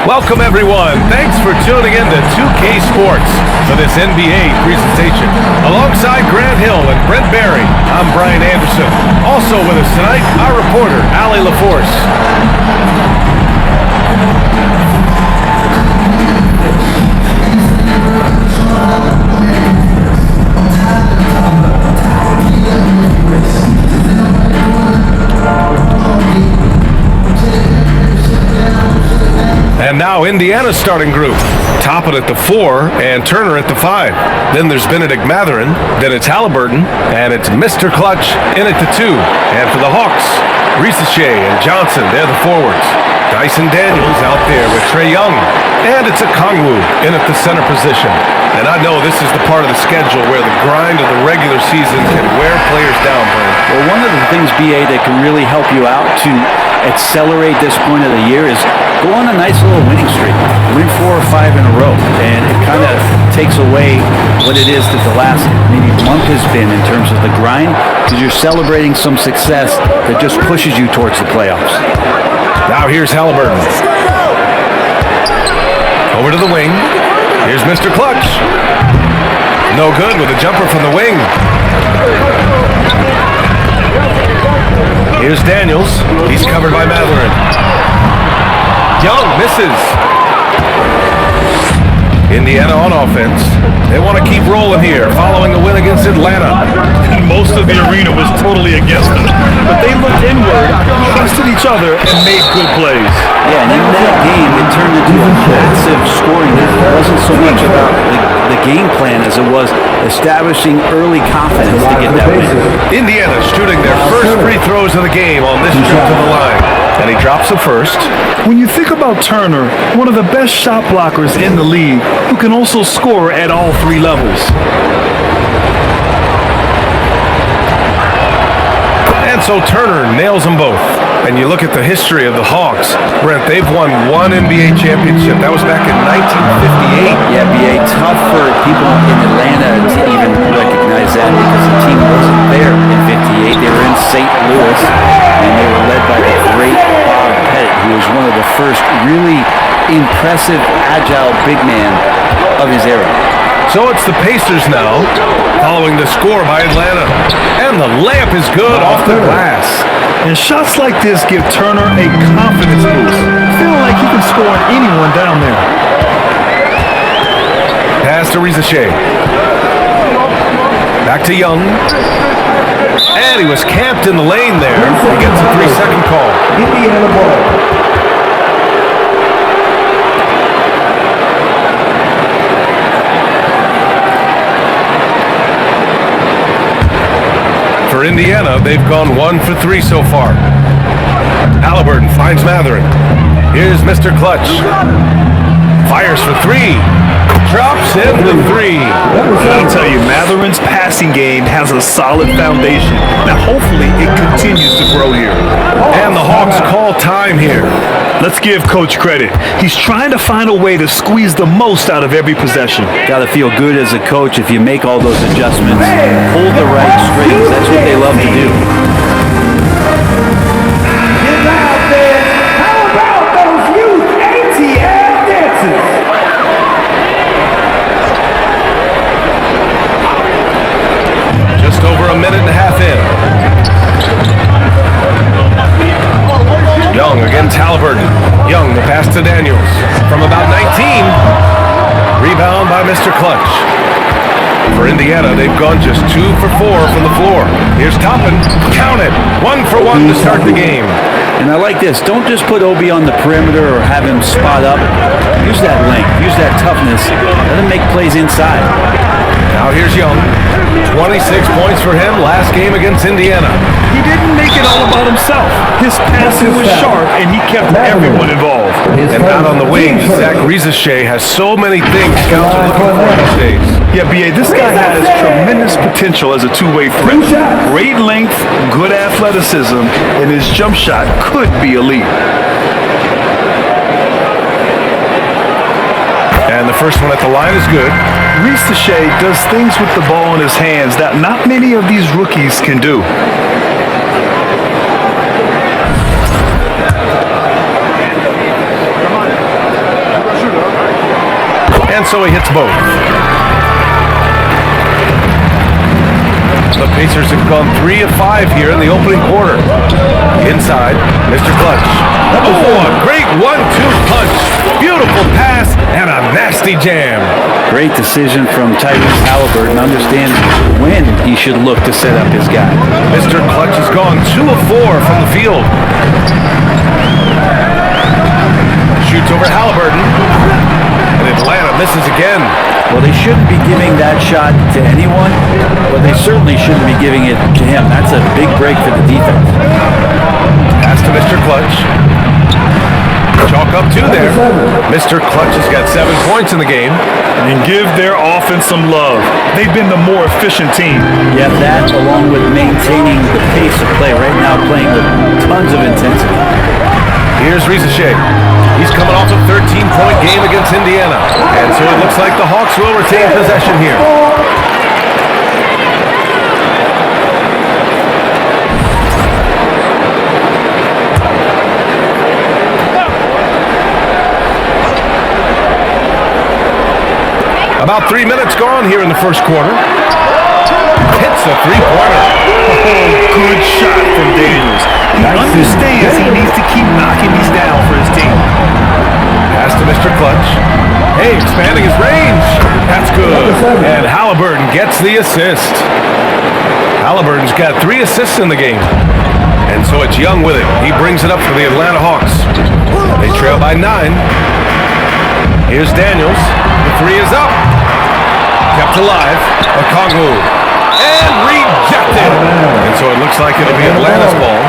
Welcome, everyone. Thanks for tuning in to 2K Sports for this NBA presentation. Alongside Grant Hill and Brent Barry, I'm Brian Anderson. Also with us tonight, our reporter, Allie LaForce. And now Indiana's starting group. Toppin at the 4 and Turner at the 5. Then there's Benedict Mathurin, then it's Halliburton, and it's Mr. Clutch in at the 2. And for the Hawks, Risacher and Johnson, they're the forwards. Dyson Daniels out there with Trae Young. And it's Okongwu in at the center position. And I know this is the part of the schedule where the grind of the regular season can wear players down, Brian. Well, one of the things, BA, that can really help you out to accelerate this point of the year is go on a nice little winning streak. Win 4 or 5 in a row. And it kind of takes away what it is that the last maybe month has been in terms of the grind, because you're celebrating some success that just pushes you towards the playoffs. Now here's Halliburton. Over to the wing. Here's Mr. Clutch. No good with a jumper from the wing. Here's Daniels. He's covered by Mathurin. Young misses. Indiana on offense. They want to keep rolling here, following the win against Atlanta. And most of the arena was totally against them. But they looked inward, trusted each other, and made good plays. Yeah, and in that game, it turned into a massive scoring. It wasn't so much about the game plan as it was establishing early confidence to get that win. Indiana shooting their first free throws of the game on this trip to the line. And he drops the first. When you think about Turner, one of the best shot blockers in the league, who can also score at all 3 levels. And so Turner nails them both. And you look at the history of the Hawks, Brent, they've won 1 NBA championship. That was back in 1958. Yeah, BA, tough for people in Atlanta to even recognize that because the team wasn't there in 58. They were in St. Louis, and they were led by the great Bob Pettit, who was one of the first really impressive, agile big man of his era. So it's the Pacers now, following the score by Atlanta. And the layup is good off the glass. And shots like this give Turner a confidence boost, feeling like he can score on anyone down there. Pass to Risacher. Back to Young. And he was camped in the lane there. He gets a 3-second call. Indiana ball. For Indiana, they've gone 1 for 3 so far. Halliburton finds Mathurin. Here's Mr. Clutch. Fires for 3. Drops in the 3. I'll tell you, Matherin's passing game has a solid foundation. Now, hopefully, it continues to grow here. And the Hawks call time here. Let's give Coach credit. He's trying to find a way to squeeze the most out of every possession. Got to feel good as a coach if you make all those adjustments. Hold the right strings. That's what they love to do. Get out there. How about those youth ATL dances? Just over a minute and a half in. Young against Halliburton. Young, the pass to Daniels. From about 19. Rebound by Mr. Clutch. For Indiana, they've gone just 2 for 4 from the floor. Here's Toppin. Count it. 1 for 1 to start the game. And I like this. Don't just put Obi on the perimeter or have him spot up. Use that length. Use that toughness. Let him make plays inside. Now here's Young. 26 points for him last game against Indiana. He didn't make it all about himself. His passing was sharp, and he kept everyone involved. And out on the wing, Zach Risacher has so many things scouts are looking for these days. Yeah, BA, this guy has tremendous potential as a two-way threat. Great length, good athleticism, and his jump shot could be elite. And the first one at the line is good. Risacher does things with the ball in his hands that not many of these rookies can do. so he hits both. The Pacers have gone 3 of 5 here in the opening quarter. Inside, Mr. Clutch. Oh, a great 1-2 punch. Beautiful pass and a nasty jam. Great decision from Tyrese Halliburton. Understands when he should look to set up his guy. Mr. Clutch has gone 2 of 4 from the field. Shoots over Halliburton. And Atlanta misses again. Well, they shouldn't be giving that shot to anyone, but they certainly shouldn't be giving it to him. That's a big break for the defense. Pass to Mr. Clutch. Chalk up 2 there. Mr. Clutch has got 7 points in the game. And give their offense some love. They've been the more efficient team. Yeah, that along with maintaining the pace of play right now, playing with tons of intensity. Here's Rizachet. He's coming off a 13-point game against Indiana. And so it looks like the Hawks will retain possession here. About 3 minutes gone here in the first quarter. Hits a three-pointer. Oh, good shot from Daniels. He understands he needs to keep knocking these down for his team. Pass to Mr. Clutch. Hey, expanding his range. That's good. And Halliburton gets the assist. Halliburton's got 3 assists in the game. And so it's Young with it. He brings it up for the Atlanta Hawks. They trail by 9. Here's Daniels. The 3 is up. Kept alive. Okongwu. And rejected. And so it looks like it'll be Atlanta's ball.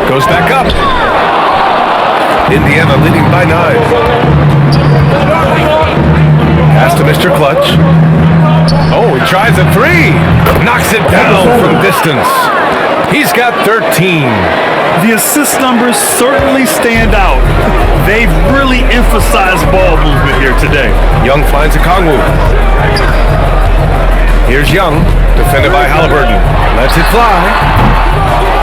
Goes back up. Indiana leading by 9. Pass to Mr. Clutch. Oh, he tries a 3. Knocks it down from distance. He's got 13. The assist numbers certainly stand out. They've really emphasized ball movement here today. Young finds Okongwu. Here's Young, defended by Halliburton. Lets it fly.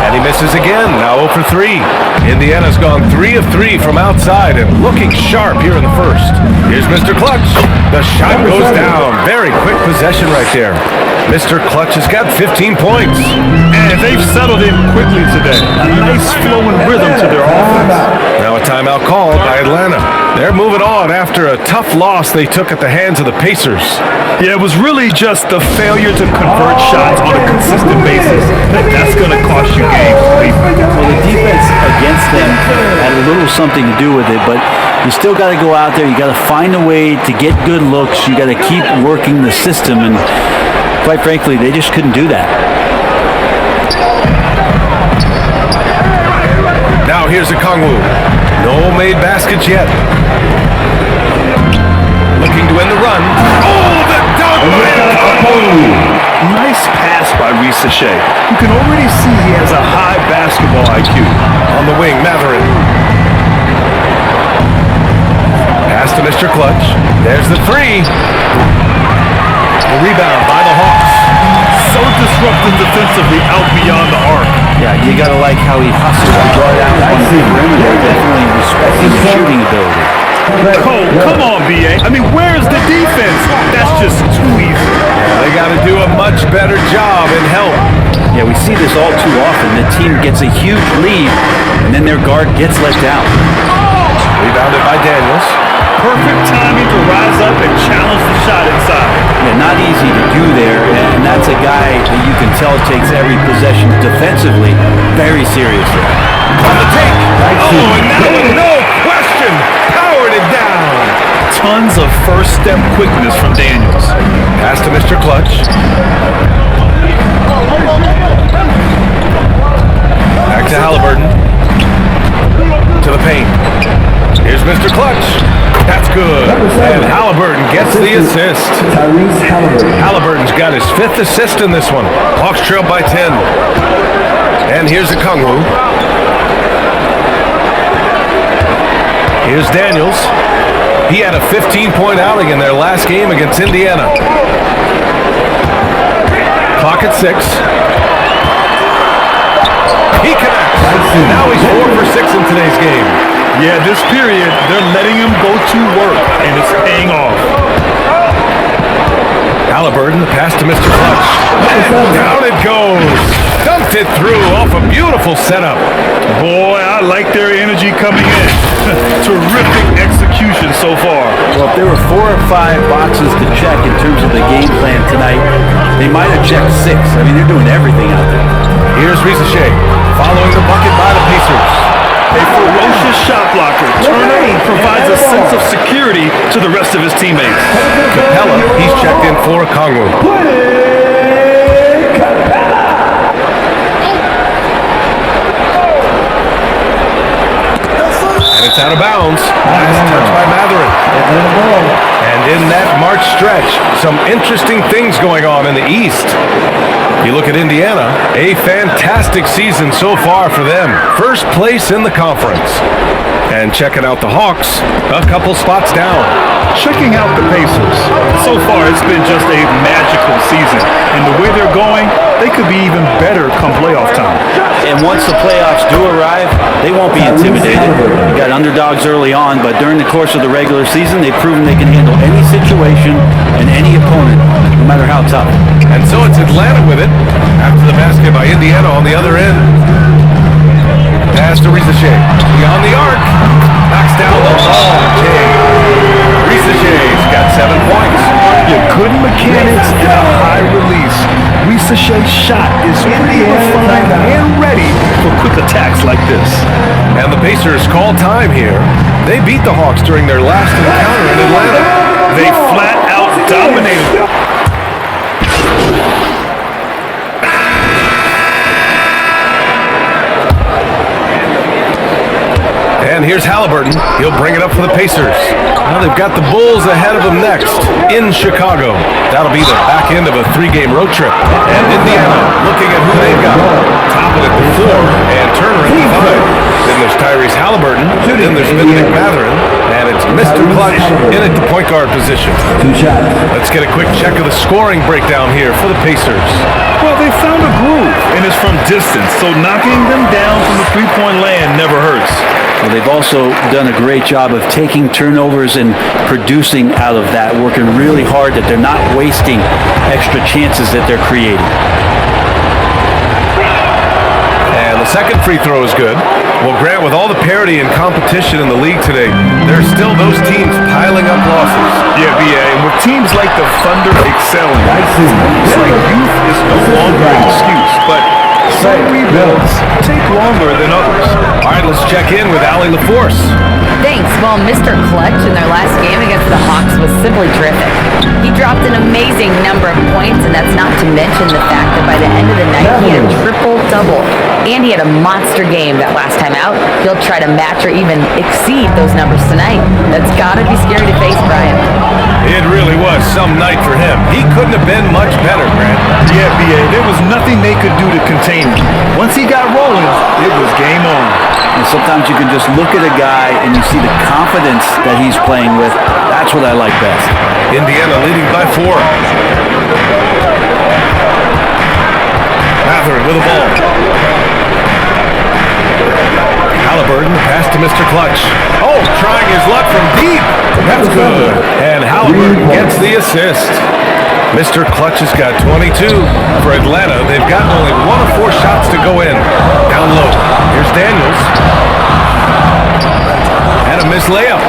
And he misses again, now 0 for 3. Indiana's gone 3 of 3 from outside and looking sharp here in the first. Here's Mr. Clutch. The shot goes down. Very quick possession right there. Mr. Clutch has got 15 points. And they've settled in quickly today. A nice flowing rhythm to their offense. Now a timeout called by Atlanta. They're moving on after a tough loss they took at the hands of the Pacers. Yeah, it was really just the failure to convert shots on a consistent basis. That's going to cost you games. Well, the defense against them had a little something to do with it, but you still got to go out there. You got to find a way to get good looks. You got to keep working the system, and quite frankly, they just couldn't do that. Now here's Okongwu. No made baskets yet. Looking to end the run. Oh, the dunk by Okongwu! Nice pass by Rizachet. You can already see he has a high basketball IQ. On the wing, Matherin. Pass to Mr. Clutch. There's the 3. The rebound by the Hawks. So disruptive defensively out beyond the arc. Yeah, you got to like how he hustled and brought out on the perimeter. Definitely respecting his shooting ability. Cole, come on, B.A. I mean, where's the defense? That's just too easy. They got to do a much better job in help. Yeah, we see this all too often. The team gets a huge lead, and then their guard gets let down. Rebounded by Daniels. Perfect timing to rise up and challenge the shot inside. Yeah, not easy to do there, and that's a guy that you can tell takes every possession defensively very seriously. On the take. Oh, and now with no question, powered it down. Tons of first step quickness from Daniels. Pass to Mr. Clutch. Back to Halliburton. To the paint. Here's Mr. Clutch. That's good. And Halliburton gets the assist. Halliburton's got his 5th assist in this one. Hawks trail by 10. And here's Okongwu. Here's Daniels. He had a 15-point outing in their last game against Indiana. Clock at 6. He connects. And now he's 4 for 6 in today's game. Yeah, this period, they're letting him go to work, and it's paying off. Halliburton, the pass to Mr. Clutch. And down it goes. Dumped it through off a beautiful setup. Boy, I like their energy coming in. Terrific execution so far. Well, if there were 4 or 5 boxes to check in terms of the game plan tonight, they might have checked 6. I mean, they're doing everything out there. Here's Risache following the bucket by the Pacers. A ferocious shot blocker. Turner provides a sense of security to the rest of his teammates. Capella, he's checked in for Kongwu. And it's out of bounds. Last touch by Matherin. And in that March stretch, some interesting things going on in the East. You look at Indiana, a fantastic season so far for them. First place in the conference. And checking out the Hawks, a couple spots down. Checking out the Pacers. So far, it's been just a magical season. And the way they're going, they could be even better come playoff time. And once the playoffs do arrive, they won't be intimidated. You got underdogs early on, but during the course of the regular season, they've proven they can handle any situation and any opponent, no matter how tough. And so it's Atlanta with it after the basket by Indiana on the other end. Pass to Risache. Beyond the arc. Knocks down the ball. Risache's got 7 points. Yeah, good mechanics and a high release. Risache's shot is really refined and ready for quick attacks like this. And the Pacers call time here. They beat the Hawks during their last encounter in Atlanta. They flat out dominated. And here's Halliburton. He'll bring it up for the Pacers. Now they've got the Bulls ahead of them next in Chicago. That'll be the back end of a 3-game road trip. And Indiana looking at who they've got. Top it at the 4 and Turner at the 5. Then there's Tyrese Halliburton. Then there's Matherin. And it's Mr. Clutch in at the point guard position. Let's get a quick check of the scoring breakdown here for the Pacers. Well, they found a groove, and it's from distance, so knocking them down from the three-point land never hurts. Well, they've also done a great job of taking turnovers and producing out of that, working really hard that they're not wasting extra chances that they're creating. And the second free throw is good. Well, Grant, with all the parity and competition in the league today, there's still those teams piling up losses. Yeah, B.A., and with teams like the Thunder excelling, it's like youth is no longer an excuse, but some rebuilds take longer than others. All right, let's check in with Allie LaForce. Thanks. Well, Mr. Clutch in their last game against the Hawks was simply terrific. He dropped an amazing number of points, and that's not to mention the fact that by the end of the night, he had a triple-double. And he had a monster game that last time out. He'll try to match or even exceed those numbers tonight. That's got to be scary to face, Brian. It really was some night for him. He couldn't have been much better, Grant. Yeah, B.A., there was nothing they could do to contain him. Once he got rolling, it was game on. And sometimes you can just look at a guy and you see the confidence that he's playing with. That's what I like best. Indiana leading by 4. Matherin with the ball. Halliburton, pass to Mr. Clutch. Oh, trying his luck from deep. That's good. And Halliburton gets the assist. Mr. Clutch has got 22. For Atlanta, they've gotten only 1 of 4 shots to go in. Down low. Here's Daniels. And a missed layup.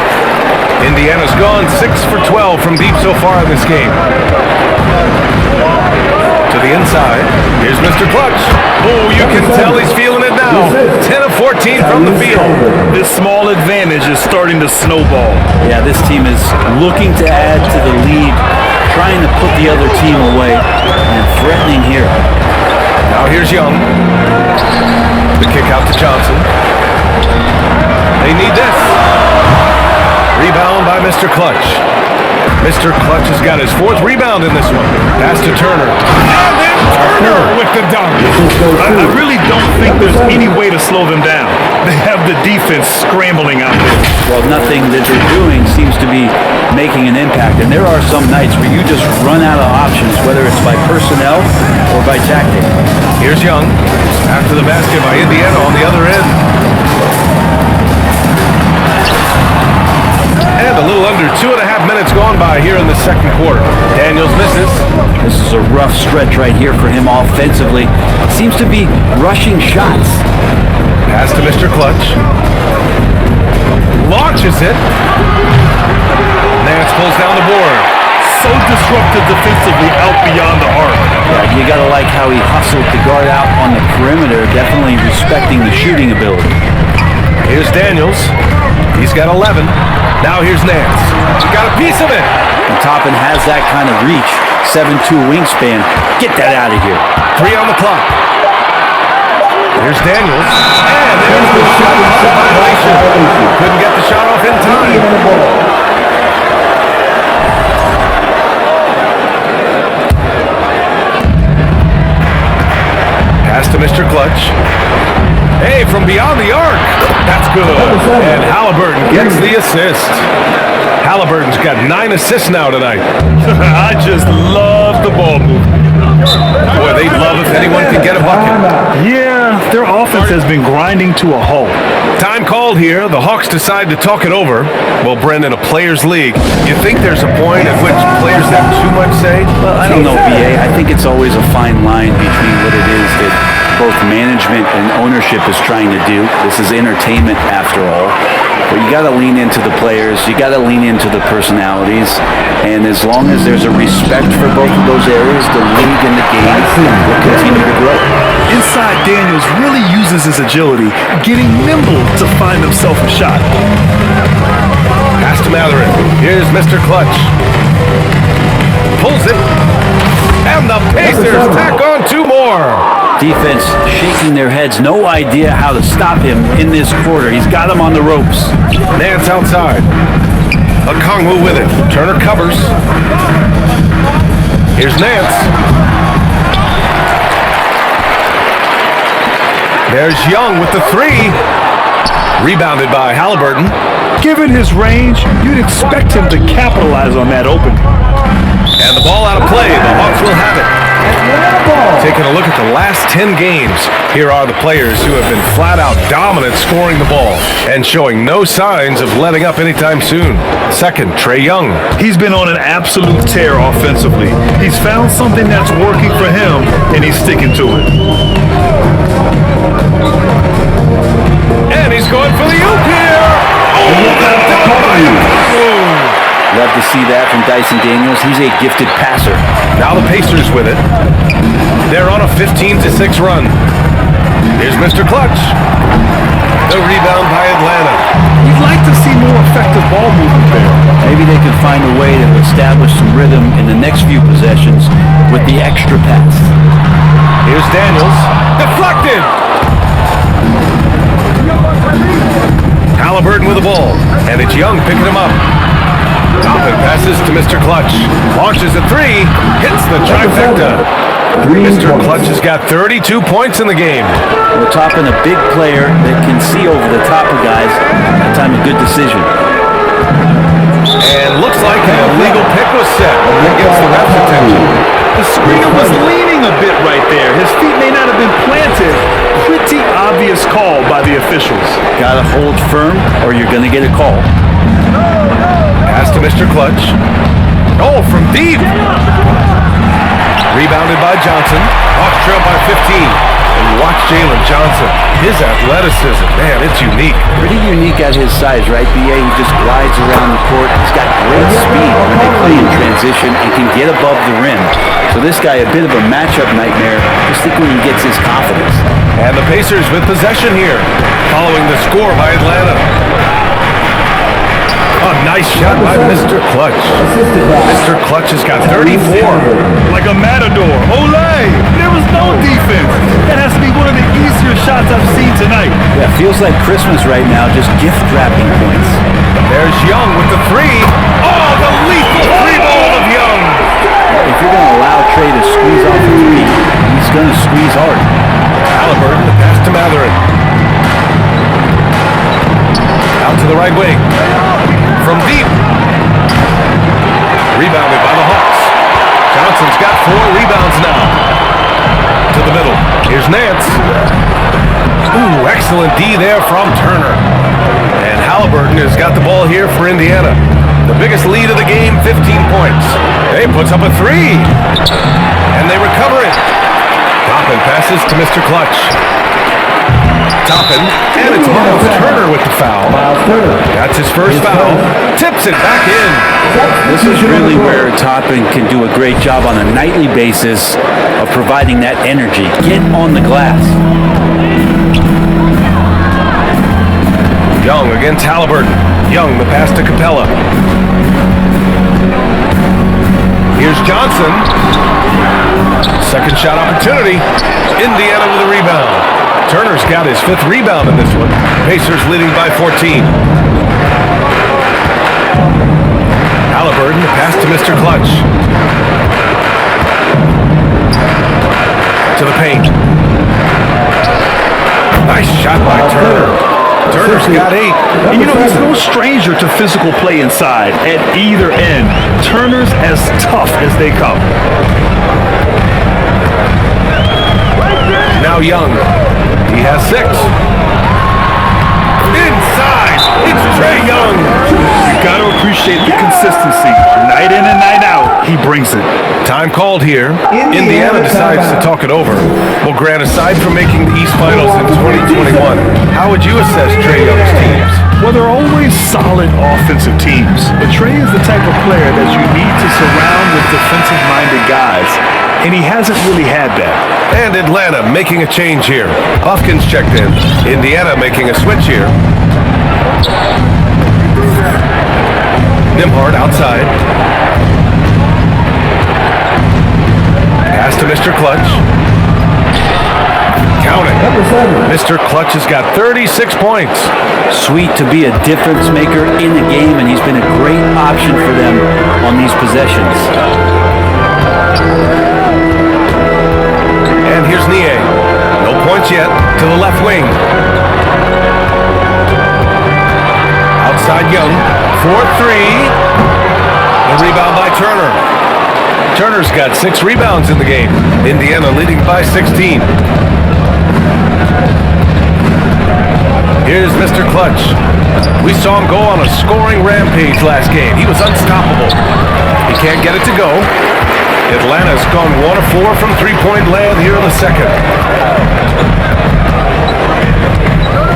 Indiana's gone 6 for 12 from deep so far in this game. To the inside. Here's Mr. Clutch. Oh, you can tell he's feeling it now. 10 of 14 from the field. This small advantage is starting to snowball. Yeah, this team is looking to add to the lead, trying to put the other team away, and threatening here. Now here's Young. The kick out to Johnson. They need this. Rebound by Mr. Clutch. Mr. Clutch has got his 4th rebound in this one. Pass to Turner. And then Turner with the dunk. I really don't think there's any way to slow them down. they have the defense scrambling out there. Well, nothing that they're doing seems to be making an impact. And there are some nights where you just run out of options, whether it's by personnel or by tactic. Here's Young after the basket by Indiana on the other end. And a little under 2.5 minutes gone by here in the second quarter. Daniels misses. This is a rough stretch right here for him offensively. Seems to be rushing shots. Pass to Mr. Clutch. Launches it. Nance pulls down the board. So disruptive defensively out beyond the arc. Yeah, you got to like how he hustled the guard out on the perimeter, definitely respecting the shooting ability. Here's Daniels. He's got 11. Now here's Nance. He got a piece of it. And Toppin has that kind of reach. 7'2" wingspan. Get that out of here. 3 on the clock. Here's Daniels. And there's the shot violation. Couldn't get the shot off in time. Pass to Mr. Clutch. Hey, from beyond the arc. That's good. And Halliburton gets the assist. Halliburton's got 9 assists now tonight. I just love the ball movement. Boy, they'd love if anyone could get a bucket. Yeah, their offense has been grinding to a halt. Time called here. The Hawks decide to talk it over. Well, Brendan, a players' league. You think there's a point at which players have too much say? Well, I don't know, BA. I think it's always a fine line between what it is that both management and ownership is trying to do. This is entertainment after all. But you got to lean into the players. You got to lean into the personalities. And as long as there's a respect for both of those areas, the league and the game will continue to grow. Inside, Daniels really uses his agility, getting nimble to find himself a shot. Pass to Matherin. Here's Mr. Clutch. Pulls it. And the Pacers tack on 2 more. Defense shaking their heads. No idea how to stop him in this quarter. He's got him on the ropes. Nance outside. Okongwu with it. Turner covers. Here's Nance. There's Young with the 3. Rebounded by Halliburton. Given his range, you'd expect him to capitalize on that opening. And the ball out of play. The Hawks will have it. Taking a look at the last 10 games, here are the players who have been flat out dominant scoring the ball and showing no signs of letting up anytime soon. Second, Trae Young. He's been on an absolute tear offensively. He's found something that's working for him, and he's sticking to it. And he's going for the oop here. Oh, the dunk by Okongwu. Love to see that from Dyson Daniels. He's a gifted passer. Now the Pacers with it. They're on a 15-6 run. Here's Mr. Clutch. The rebound by Atlanta. You'd like to see more effective ball movement there. Maybe they can find a way to establish some rhythm in the next few possessions with the extra pass. Here's Daniels. Deflected. Halliburton with the ball. And it's Young picking him up. Toppin passes to Mr. Clutch. Launches a 3. Hits the trifecta. Mr. Clutch has got 32 points in the game. We're talking a big player that can see over the top of guys. That time a good decision. And looks like an illegal pick was set. That gets the ref's attention. The screener was leaning a bit right there. His feet may not have been planted. Pretty obvious call by the officials. Gotta hold firm or you're gonna get a call. Pass to Mr. Clutch. Oh, from deep. Rebounded by Johnson. Off trail by 15. And watch Jalen Johnson. His athleticism, man, it's unique. Pretty unique at his size, right, BA? He just glides around the court. He's got great speed when they play in transition and can get above the rim. So this guy, a bit of a matchup nightmare. Just think when he gets his confidence. And the Pacers with possession here, following the score by Atlanta. A nice shot by Mr. Clutch. Mr. Clutch has got 34. Like a matador. Olay! There was no defense. That has to be one of the easier shots I've seen tonight. Yeah, feels like Christmas right now, just gift wrapping points. There's Young with the 3. Oh, the lethal 3-ball of Young. If you're going to allow Trae to squeeze off a 3, he's going to squeeze hard. Halliburton, the pass to Matherin. right wing. From deep. Rebounded by the Hawks. Johnson's got 4 rebounds now. To the middle. Here's Nance. Ooh, excellent D there from Turner. And Halliburton has got the ball here for Indiana. The biggest lead of the game, 15 points. He puts up a 3. And they recover it. Toppin passes to Mr. Clutch. Toppin, and it's Miles Turner with the foul. That's his first foul. Tips it back in. This is really where Toppin can do a great job on a nightly basis of providing that energy. Get on the glass. Young against Halliburton. Young, the pass to Capella. Here's Johnson. Second shot opportunity. Indiana with a rebound. Turner's got his 5th rebound in this one. Pacers leading by 14. Halliburton, the pass to Mr. Clutch. To the paint. Nice shot by Turner. Turner's got 8. And you know, he's no stranger to physical play inside at either end. Turner's as tough as they come. Now Young. He has 6. Inside. It's Trae Young. You got to appreciate the consistency. Night in and night out, he brings it. Time called here. Indiana decides to talk it over. Well, Grant, aside from making the East Finals in 2021, how would you assess Trae Young's teams? Well, they're always solid offensive teams, but Trae is the type of player that you need to surround with defensive-minded guys, and he hasn't really had that. And Atlanta making a change here. Buffkins checked in. Indiana making a switch here. Nimhard outside. Pass to Mr. Clutch. Count it. Mr. Clutch has got 36 points. Sweet to be a difference maker in the game, and he's been a great option for them on these possessions. And here's Nie. No points yet. To the left wing. Outside Young. 4-3. The rebound by Turner. Turner's got 6 rebounds in the game. Indiana leading by 16. Here's Mr. Clutch. We saw him go on a scoring rampage last game. He was unstoppable. He can't get it to go. Atlanta's gone 1 of 4 from 3-point land here in the second.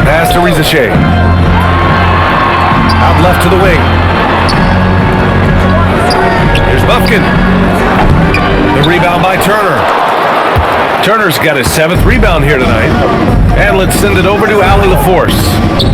Pass to Rizachet. Out left to the wing. Here's Buffkin. The rebound by Turner. Turner's got his 7th rebound here tonight. And let's send it over to Allie LaForce.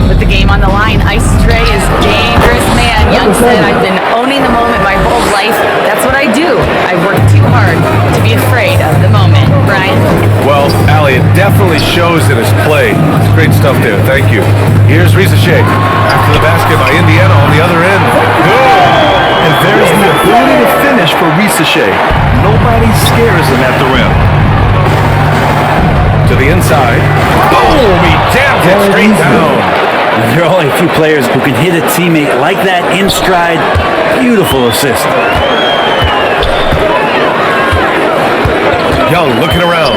With the game on the line, Ice Trae is dangerous man. Young said, I've been owning the moment my whole life. That's what I do. I work too hard to be afraid of the moment. Brian? Well, Allie, it definitely shows in his play. It's great stuff there. Thank you. Here's Rizachet. After the basket by Indiana on the other end. Good. And there's the ability to finish for Rizachet. Nobody scares him at the rim. To the inside. Boom! He jammed it straight down. There are only a few players who can hit a teammate like that in stride. Beautiful assist. Young looking around.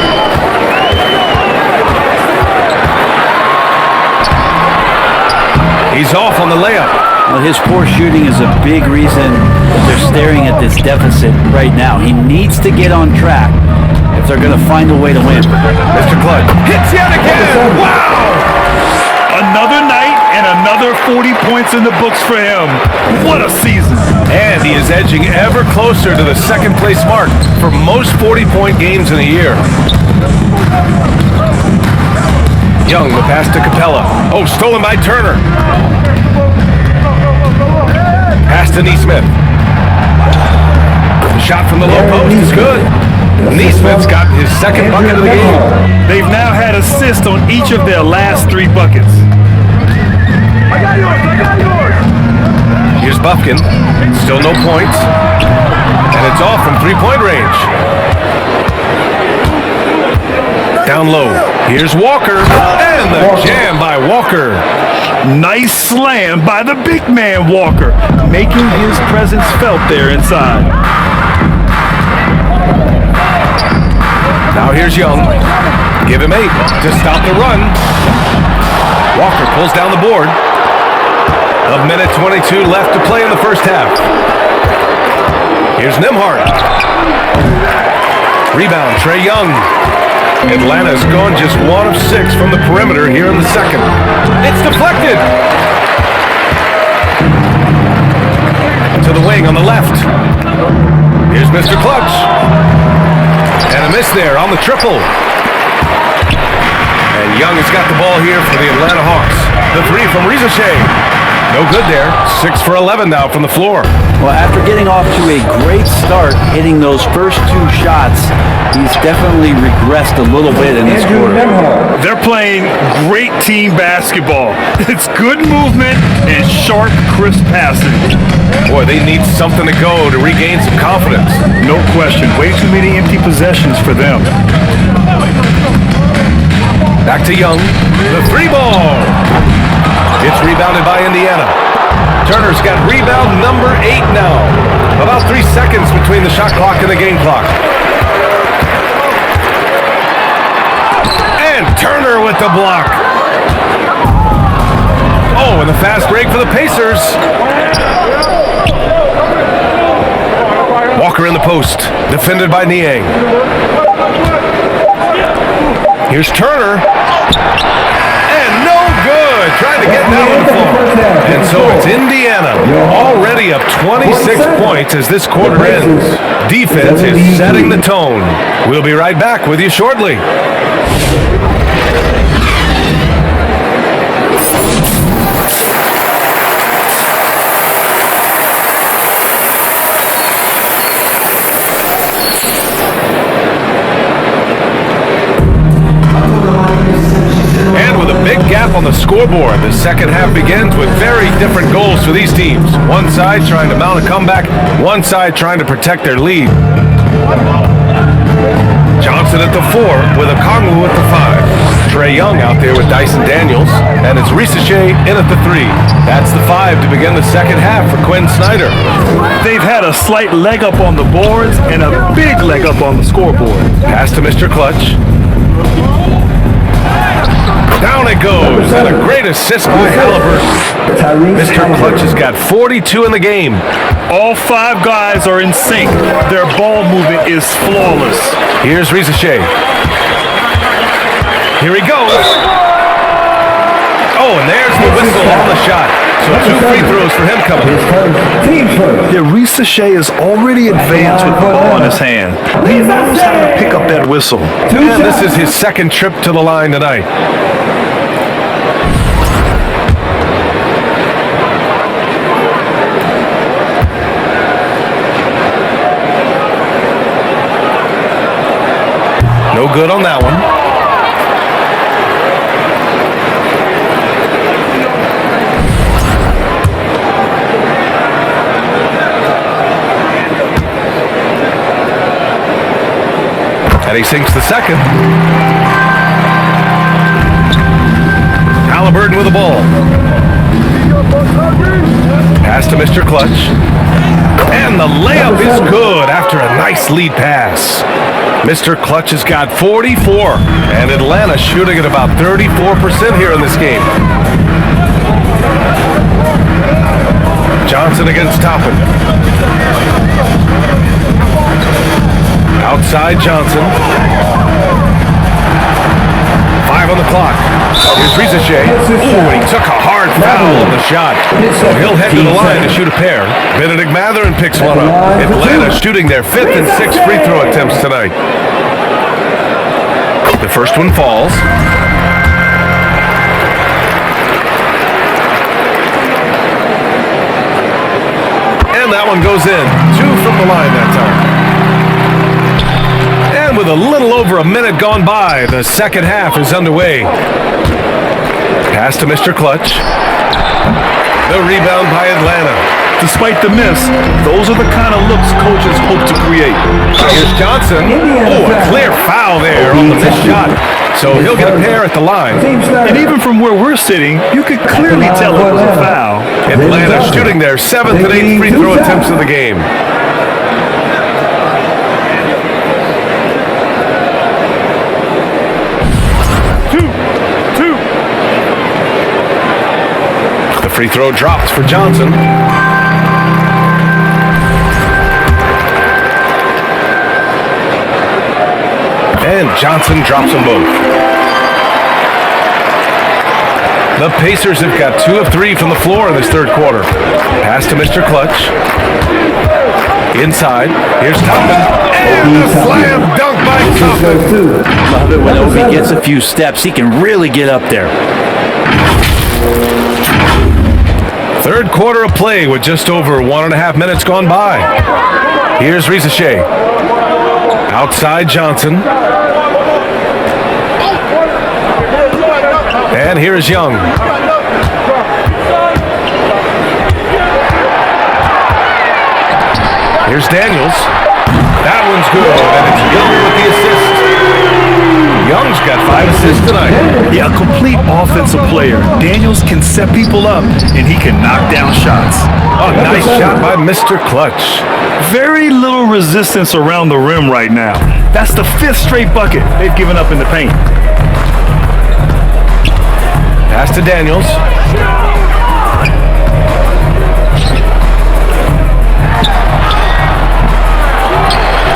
He's off on the layup. Well, his poor shooting is a big reason that they're staring at this deficit right now. He needs to get on track if they're going to find a way to win. Mr. Clutch hits yet again. Wow! Another night and another 40 points in the books for him. What a season. And he is edging ever closer to the second place mark for most 40-point games in a year. Young, the pass to Capella. Oh, stolen by Turner. Pass to Neesmith. The shot from the low post is good. Neesmith's got his 2nd bucket of the game. They've now had assists on each of their last 3 buckets. I got yours. Here's Buffkin. Still no points. And it's off from 3-point range. Down low. Here's Walker. And the jam by Walker. Nice slam by the big man Walker, making his presence felt there inside. Now here's Young. Give him 8 to stop the run. Walker pulls down the board. A minute 22 left to play in the first half. Here's Nembhard. Rebound, Trae Young. Atlanta's gone just 1 of 6 from the perimeter here in the second. It's deflected. To the wing on the left. Here's Mr. Clutch. And a miss there on the triple. And Young has got the ball here for the Atlanta Hawks. The 3 from Rizichet. No good there. 6 for 11 now from the floor. Well, after getting off to a great start, hitting those first 2 shots, he's definitely regressed a little bit in this quarter. They're playing great team basketball. It's good movement and sharp, crisp passing. Boy, they need something to go to regain some confidence. No question. Way too many empty possessions for them. Back to Young. The 3 ball. It's rebounded by Indiana. Turner's got rebound number 8 now. About 3 seconds between the shot clock and the game clock. And Turner with the block. Oh, and the fast break for the Pacers. Walker in the post, defended by Niang. Here's Turner. And no good. Trying to get that one to fall. And so it's Indiana, already up 26 points as this quarter ends. Defense is setting the tone. We'll be right back with you shortly. On the scoreboard, the second half begins with very different goals for these teams. One side trying to mount a comeback, one side trying to protect their lead. Johnson at the 4 with Okongwu at the 5. Trae Young out there with Dyson Daniels, and it's Rizichet in at the 3. That's the 5 to begin the second half for Quinn Snyder. They've had a slight leg up on the boards and a big leg up on the scoreboard. Pass to Mr. Clutch. Down it goes, and a great assist by Halliburton. Mr. Clutch has got 42 in the game. All 5 guys are in sync. Their ball movement is flawless. Here's Rizichet. Here he goes. Oh, and there's the whistle on the shot. So 2 free throws for him coming. Yeah, Rizichet is already advanced with the ball in his hand. He knows how to pick up that whistle. And this is his second trip to the line tonight. No good on that one. And he sinks the second. Halliburton with the ball. Pass to Mr. Clutch. And the layup is good after a nice lead pass. Mr. Clutch has got 44, and Atlanta shooting at about 34% here in this game. Johnson against Toppin. Outside Johnson. 5 on the clock. Here's Rizichet. Ooh, and he took a hard foul on the shot. So he'll head to the line to shoot a pair. Benedict Mathurin picks one up. Atlanta shooting their 5th and 6th free throw attempts tonight. The first one falls. And that one goes in. 2 from the line that time. And with a little over a minute gone by, the second half is underway. Pass to Mr. Clutch. The rebound by Atlanta. The despite the miss, those are the kind of looks coaches hope to create. Here's Johnson. Oh, a clear foul there on the missed shot. So he'll get a pair at the line. And even from where we're sitting, you could clearly tell it was a foul. Atlanta shooting their 7th and 8th free throw attempts of the game. The free throw drops for Johnson. And Johnson drops them both. The Pacers have got 2 of 3 from the floor in this third quarter. Pass to Mr. Clutch. Inside. Here's Toppin. And a slam dunk by Toppin. Love it when Obi gets a few steps. He can really get up there. Third quarter of play with just over 1.5 minutes gone by. Here's Rizachet. Outside Johnson. And here is Young. Here's Daniels. That one's good, and it's Young with the assist. Young's got 5 assists tonight. Yeah, a complete offensive player. Daniels can set people up, and he can knock down shots. Oh, nice shot by Mr. Clutch. Very little resistance around the rim right now. That's the 5th straight bucket they've given up in the paint. Pass to Daniels.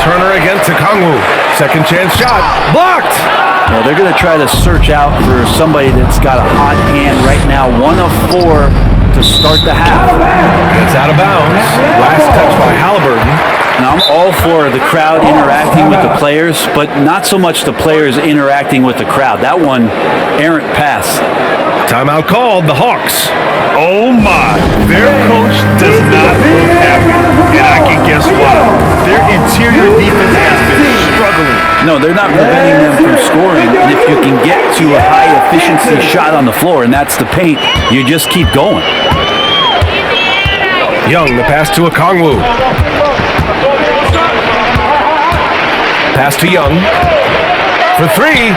Turner against Kongwu. Second chance shot. Blocked! Well, they're going to try to search out for somebody that's got a hot hand right now. 1 of 4 to start the half. It's out of bounds. Last touch by Halliburton. Now, I'm all for the crowd interacting with the players, but not so much the players interacting with the crowd. That one, errant pass. Timeout called, the Hawks. Oh my, their coach does not look happy, and I can guess why. Their interior defense has been struggling. No, they're not preventing them from scoring, and if you can get to a high-efficiency shot on the floor, and that's the paint, you just keep going. Young, the pass to Kongwu. Pass to Young. For 3.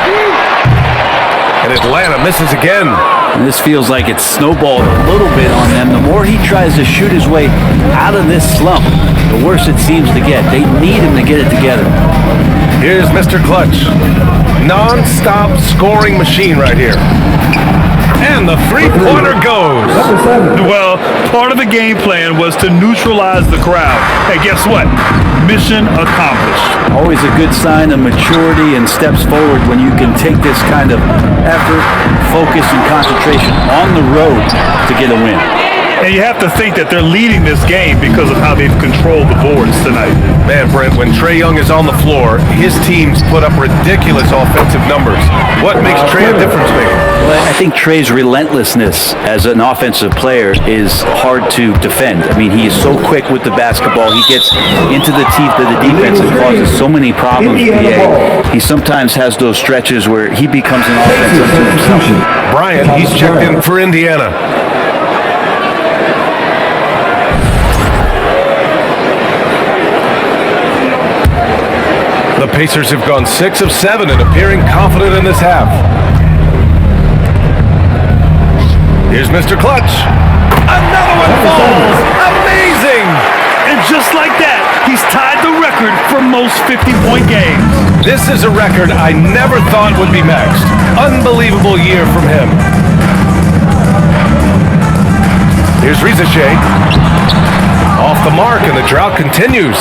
And Atlanta misses again. And this feels like it's snowballed a little bit on them. The more he tries to shoot his way out of this slump, the worse it seems to get. They need him to get it together. Here's Mr. Clutch. Non-stop scoring machine right here. And the three-pointer goes. Well, part of the game plan was to neutralize the crowd. Hey, guess what? Mission accomplished. Always a good sign of maturity and steps forward when you can take this kind of effort, focus, and concentration on the road to get a win. And you have to think that they're leading this game because of how they've controlled the boards tonight. Man, Brent, when Trae Young is on the floor, his teams put up ridiculous offensive numbers. What makes Trae a difference maker? Well, I think Trae's relentlessness as an offensive player is hard to defend. I mean, he is so quick with the basketball. He gets into the teeth of the defense and causes so many problems. He sometimes has those stretches where he becomes an offense unto himself. Bryant, he's checked in for Indiana. The Pacers have gone 6 of 7 and appearing confident in this half. Here's Mr. Clutch. Another one falls. Amazing! And just like that, he's tied the record for most 50-point games. This is a record I never thought would be matched. Unbelievable year from him. Here's Rizachet. Off the mark, and the drought continues.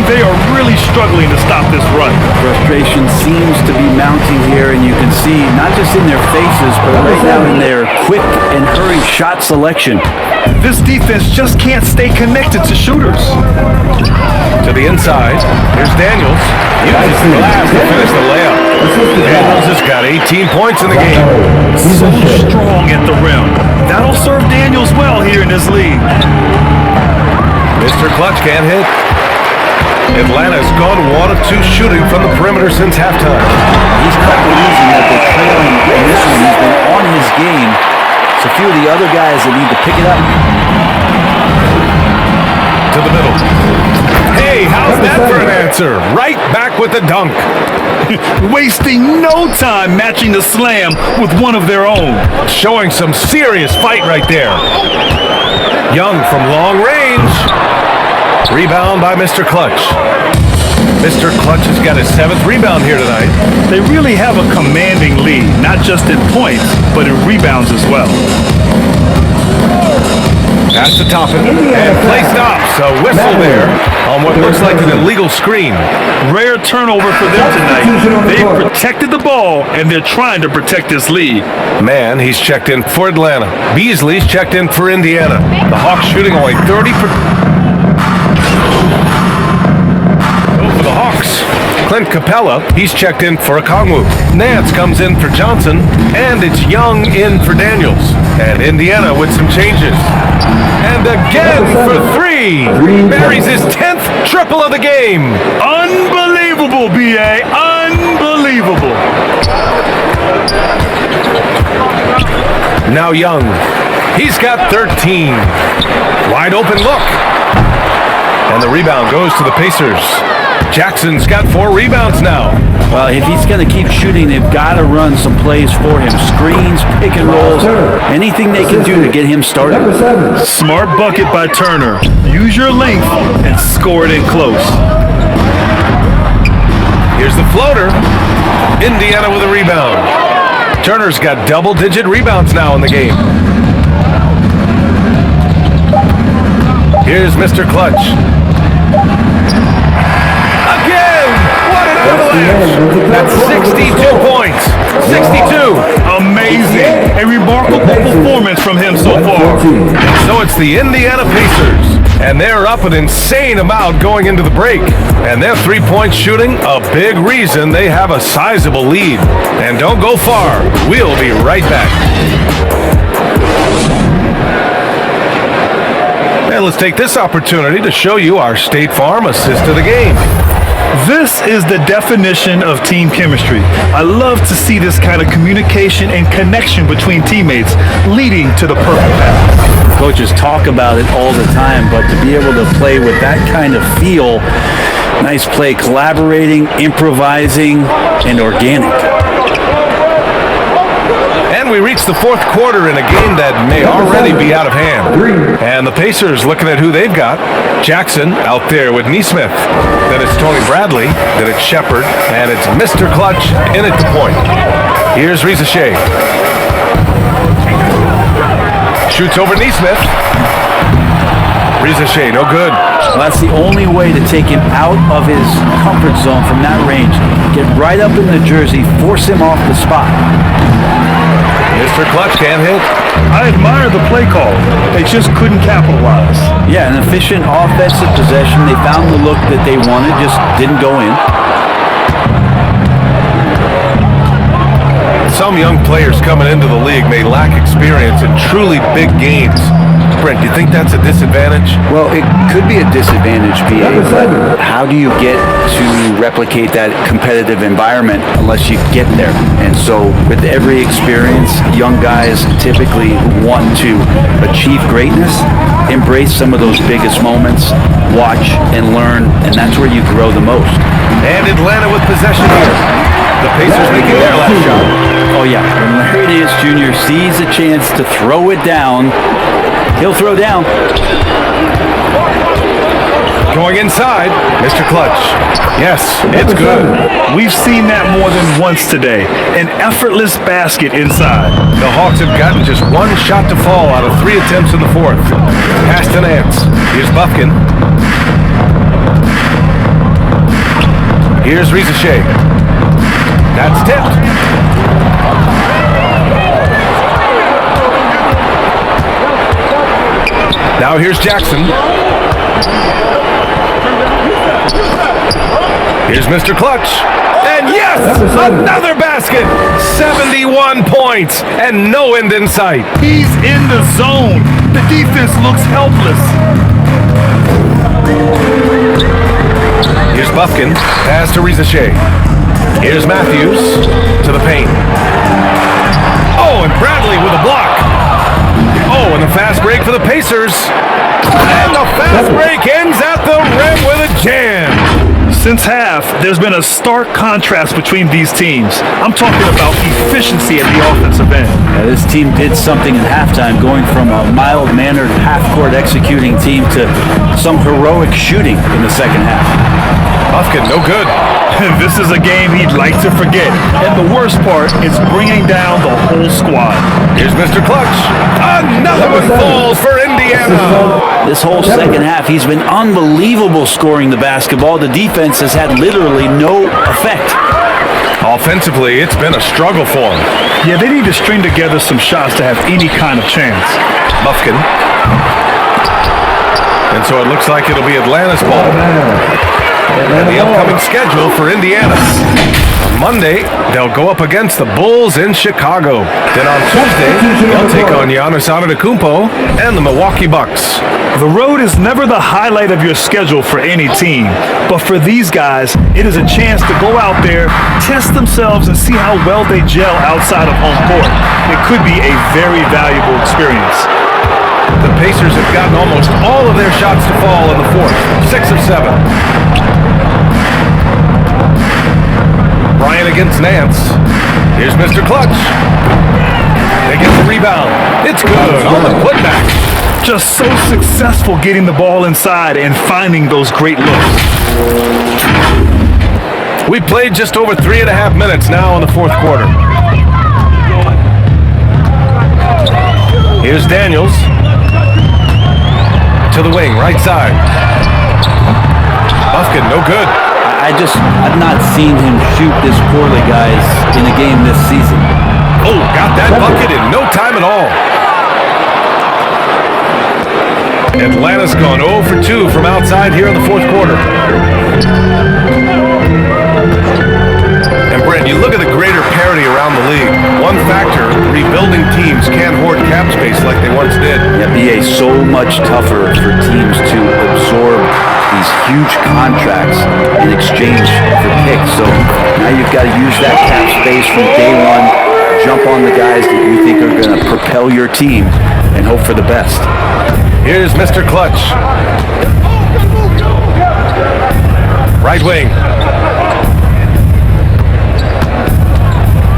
They are really struggling to stop this run. Frustration seems to be mounting here, and you can see not just in their faces, but right now in their quick and hurried shot selection. This defense just can't stay connected to shooters. To the inside, here's Daniels. Uses the glass to finish the layup. Daniels has got 18 points in the game. So strong at the rim. That'll serve Daniels well here in this league. Mr. Clutch can't hit. Atlanta's gone 1 of 2 shooting from the perimeter since halftime. He's caught the reason that they're trailing in this one. He's been on his game. It's a few of the other guys that need to pick it up. And for an answer, right back with the dunk. Wasting no time matching the slam with one of their own. Showing some serious fight right there. Young from long range. Rebound by Mr. Clutch. Mr. Clutch has got his 7th rebound here tonight. They really have a commanding lead, not just in points, but in rebounds as well. Pass to Toppin, and play stops. A whistle there on what looks like an illegal screen. Rare turnover for them tonight. They've protected the ball, and they're trying to protect this lead. Man, he's checked in for Atlanta. Beasley's checked in for Indiana. The Hawks shooting only 30%. For the Hawks, Clint Capella, he's checked in for Okongwu. Nance comes in for Johnson, and it's Young in for Daniels. And Indiana with some changes. And again for 3. Buries his 10th triple of the game. Unbelievable, B.A. Unbelievable. Now Young, he's got 13. Wide open look. And the rebound goes to the Pacers. Jackson's got 4 rebounds now. Well, if he's going to keep shooting, they've got to run some plays for him. Screens, pick and rolls, anything they can do to get him started. Smart bucket by Turner. Use your length and score it in close. Here's the floater. Indiana with a rebound. Turner's got double-digit rebounds now in the game. Here's Mr. Clutch. Again! What an avalanche! That's 62 points. 62. Amazing. A remarkable performance from him so far. So it's the Indiana Pacers. And they're up an insane amount going into the break. And their three-point shooting, a big reason they have a sizable lead. And don't go far. We'll be right back. And let's take this opportunity to show you our State Farm assist of the game. This is the definition of team chemistry. I love to see this kind of communication and connection between teammates leading to the perfect pass. Coaches talk about it all the time, but to be able to play with that kind of feel, nice play, collaborating, improvising, and organic. And we reach the 4th quarter in a game that may already be out of hand. And the Pacers looking at who they've got. Jackson out there with Neesmith. Then it's Tony Bradley. Then it's Shepard. And it's Mr. Clutch in at the point. Here's Rizachet. Shoots over Neesmith. Rizachet, no good. Well, that's the only way to take him out of his comfort zone from that range. Get right up in the jersey, force him off the spot. Mr. Clutch can't hit. I admire the play call. They just couldn't capitalize. Yeah, an efficient offensive possession. They found the look that they wanted, just didn't go in. Some young players coming into the league may lack experience in truly big games. Brent, do you think that's a disadvantage? Well, it could be a disadvantage, PA, but how do you get to replicate that competitive environment unless you get there? And so with every experience, young guys typically want to achieve greatness, embrace some of those biggest moments, watch and learn, and that's where you grow the most. And Atlanta with possession here. The Pacers making their last shot. Oh yeah, when Larry Nance Jr. sees a chance to throw it down, he'll throw down. Going inside, Mr. Clutch. Yes, it's good. We've seen that more than once today. An effortless basket inside. The Hawks have gotten just 1 shot to fall out of 3 attempts in the 4th. Pass to Nance. Here's Bufkin. Here's Rizachet. That's tipped. Now here's Jackson. Here's Mr. Clutch. And yes, another basket. 71 points and no end in sight. He's in the zone. The defense looks helpless. Here's Bufkin. Pass to Rizachet. Here's Matthews to the paint. Oh, and Bradley with a block. Oh, and the fast break for the Pacers. And the fast break ends at the rim with a jam. Since half, there's been a stark contrast between these teams. I'm talking about efficiency at the offensive end. This team did something in halftime, going from a mild-mannered half-court executing team to some heroic shooting in the second half. Bufkin, no good. This is a game he'd like to forget. And the worst part is bringing down the whole squad. Here's Mr. Clutch. Another one falls for Indiana. This whole second half, he's been unbelievable scoring the basketball. The defense has had literally no effect. Offensively, it's been a struggle for him. Yeah, they need to string together some shots to have any kind of chance. Bufkin. And so it looks like it'll be Atlanta's ball. And the upcoming schedule for Indiana. On Monday, they'll go up against the Bulls in Chicago. Then on Tuesday, they'll take on Giannis Antetokounmpo and the Milwaukee Bucks. The road is never the highlight of your schedule for any team, but for these guys, it is a chance to go out there, test themselves, and see how well they gel outside of home court. It could be a very valuable experience. The Pacers have gotten almost all of their shots to fall in the fourth, 6 of 7. Bryant against Nance. Here's Mr. Clutch. They get the rebound. It's good on the putback. Just so successful getting the ball inside and finding those great looks. We played just over 3.5 minutes now in the fourth quarter. Here's Daniels. To the wing, right side. Bufkin, no good. I've not seen him shoot this poorly, guys, in a game this season. Oh, got that bucket in no time at all. Atlanta's gone 0 for 2 from outside here in the fourth quarter. And Brent, you look at the greater parity around the league. One factor, rebuilding teams can't hoard cap space like they once did. NBA so much tougher for teams to absorb these huge contracts in exchange for picks. So now you've got to use that cap space from day one, jump on the guys that you think are going to propel your team, and hope for the best. Here's Mr. Clutch. Right wing.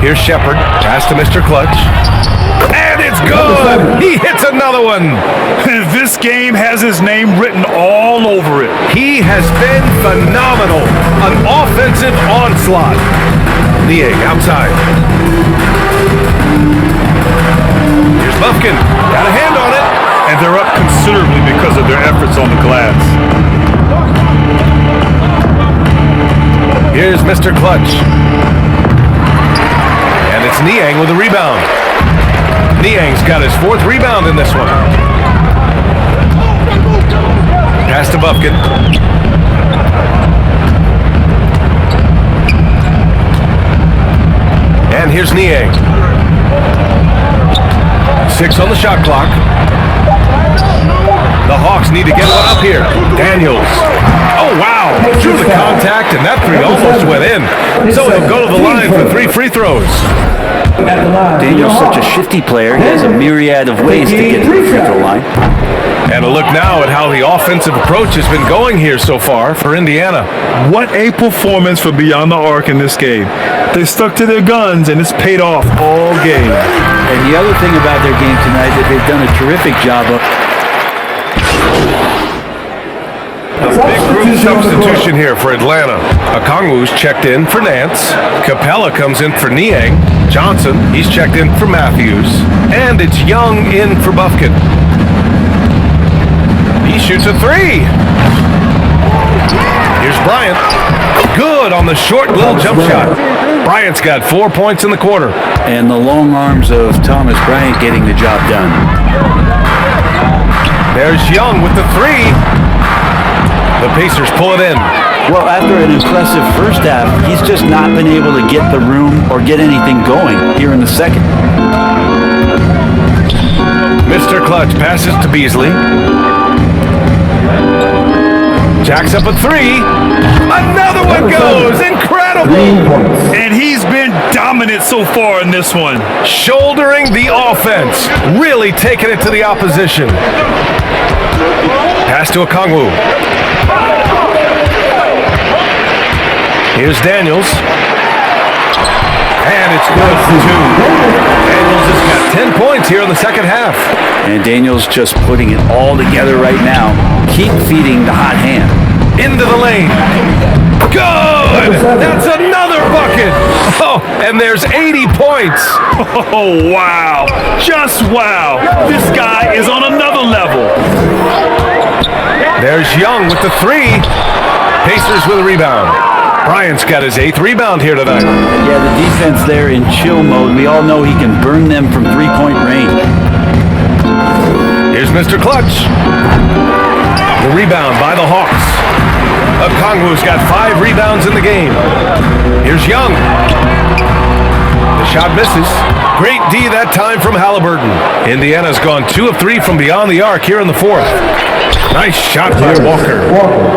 Here's Shepard. Pass to Mr. Clutch. And it's good! He hits another one! This game has his name written all over it. He has been phenomenal. An offensive onslaught. Niang outside. Here's Bufkin. Got a hand on it. And they're up considerably because of their efforts on the glass. Here's Mr. Clutch. And it's Niang with a rebound. Niang's got his 4th rebound in this one. Pass to Bufkin. And here's Niang. 6 on the shot clock. The Hawks need to get one up here. Daniels. Oh, wow. Drew the contact, and that three almost went in. So he'll go to the line for 3 free throws. Daniel's such a shifty player. He has a myriad of ways to get to the free throw line. And a look now at how the offensive approach has been going here so far for Indiana. What a performance for Beyond the Arc in this game. They stuck to their guns, and it's paid off all game. And the other thing about their game tonight that they've done a terrific job of. A big group substitution here for Atlanta. Okongwu's checked in for Nance. Capella comes in for Niang. Johnson, he's checked in for Matthews. And it's Young in for Bufkin. He shoots a 3. Here's Bryant. Good on the short little jump shot. Bryant's got 4 points in the quarter. And the long arms of Thomas Bryant getting the job done. There's Young with the 3. The Pacers pull it in. Well, after an impressive first half, he's just not been able to get the room or get anything going here in the second. Mr. Clutch passes to Beasley. Jacks up a 3. Another one goes. Incredible. And he's been dominant so far in this one. Shouldering the offense. Really taking it to the opposition. Pass to Okongwu. Here's Daniels. And it's good for 2. Daniels has got 10 points here in the second half. And Daniels just putting it all together right now. Keep feeding the hot hand. Into the lane. Good! That's another bucket! Oh, and there's 80 points. Oh, wow. Just wow. This guy is on another level. There's Young with the 3. Pacers with a rebound. Bryant's got his 8th rebound here tonight. Yeah, the defense there in chill mode. We all know he can burn them from three-point range. Here's Mr. Clutch. The rebound by the Hawks. Okongwu's got 5 rebounds in the game. Here's Young. The shot misses. Great D that time from Halliburton. Indiana's gone 2 of 3 from beyond the arc here in the 4th. Nice shot by Walker.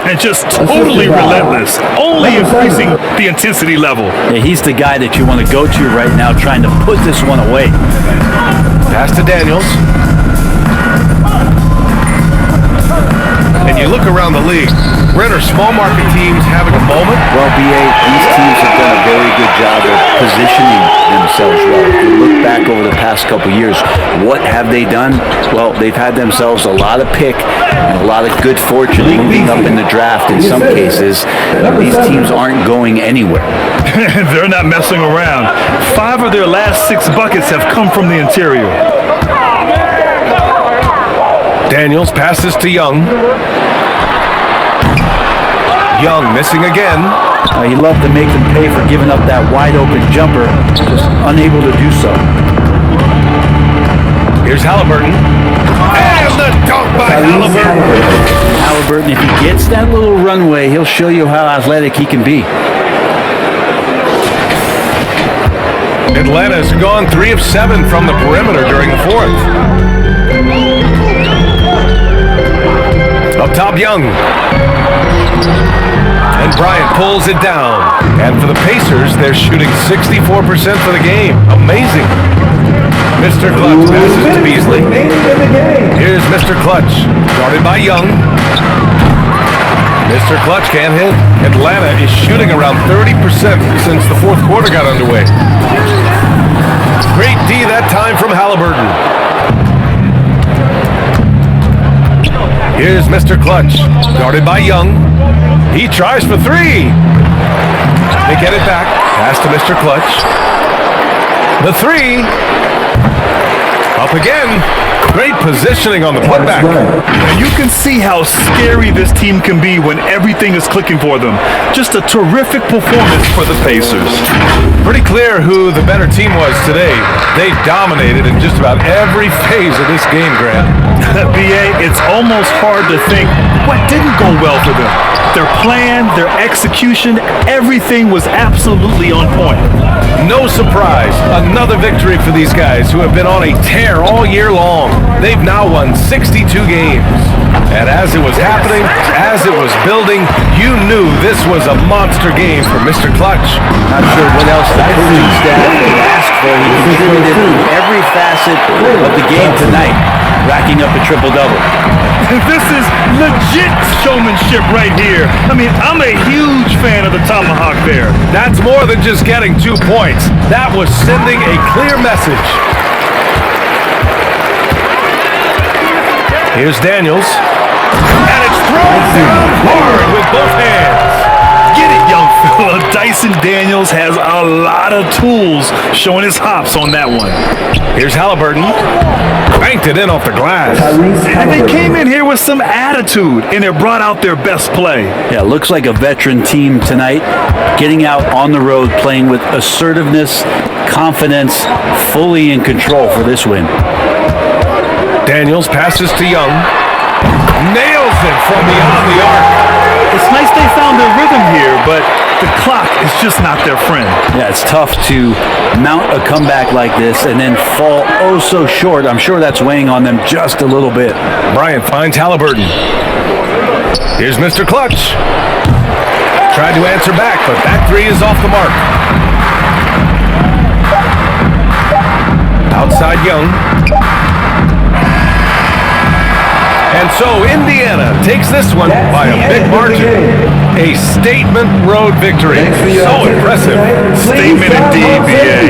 And just totally relentless. Only increasing the intensity level. Yeah, he's the guy that you want to go to right now trying to put this one away. Pass to Daniels. And you look around the league, when are small market teams having a moment? Well, BA, these teams have done a very good job of positioning themselves well. If you look back over the past couple years, what have they done? Well, they've had themselves a lot of pick and a lot of good fortune moving up in the draft in some cases. These teams aren't going anywhere. They're not messing around. 5 of their last 6 buckets have come from the interior. Daniels passes to Young. Young missing again. He loved to make them pay for giving up that wide open jumper, just unable to do so. Here's Halliburton. And the dunk by Halliburton. Halliburton, if he gets that little runway, he'll show you how athletic he can be. Atlanta's gone 3 of 7 from the perimeter during the 4th. Up top, Young. And Bryant pulls it down. And for the Pacers, they're shooting 64% for the game. Amazing. Mr. Clutch passes to Beasley. Here's Mr. Clutch, guarded by Young. Mr. Clutch can't hit. Atlanta is shooting around 30% since the 4th quarter got underway. Great D that time from Halliburton. Here's Mr. Clutch, guarded by Young. He tries for 3. They get it back. Pass to Mr. Clutch. The 3. Up again. Great positioning on the putback. And you can see how scary this team can be when everything is clicking for them. Just a terrific performance for the Pacers. Pretty clear who the better team was today. They dominated in just about every phase of this game, Grant. BA, it's almost hard to think what didn't go well for them. Their plan, their execution, everything was absolutely on point. No surprise, another victory for these guys who have been on a tear all year long. They've now won 62 games. And as it was happening, as it was building, you knew this was a monster game for Mr. Clutch. Not sure what else the coaching staff could ask for. He contributed to every facet of the game tonight, racking up a triple-double. This is legit showmanship right here. I mean, I'm a huge fan of the tomahawk there. That's more than just getting 2 points. That was sending a clear message. Here's Daniels. And it's thrown down hard with both hands. Get it, young fella. Dyson Daniels has a lot of tools, showing his hops on that one. Here's Halliburton. Banked it in off the glass. And they came in here with some attitude, and they brought out their best play. Yeah, looks like a veteran team tonight, getting out on the road, playing with assertiveness, confidence, fully in control for this win. Daniels passes to Young. Nails it from beyond the arc. It's nice they found their rhythm here, but the clock is just not their friend. Yeah, it's tough to mount a comeback like this and then fall oh so short. I'm sure that's weighing on them just a little bit. Bryant finds Halliburton. Here's Mr. Clutch. Tried to answer back, but that 3 is off the mark. Outside Young. And So Indiana takes this one by a big margin. A statement road victory. So impressive. Statement indeed, BA.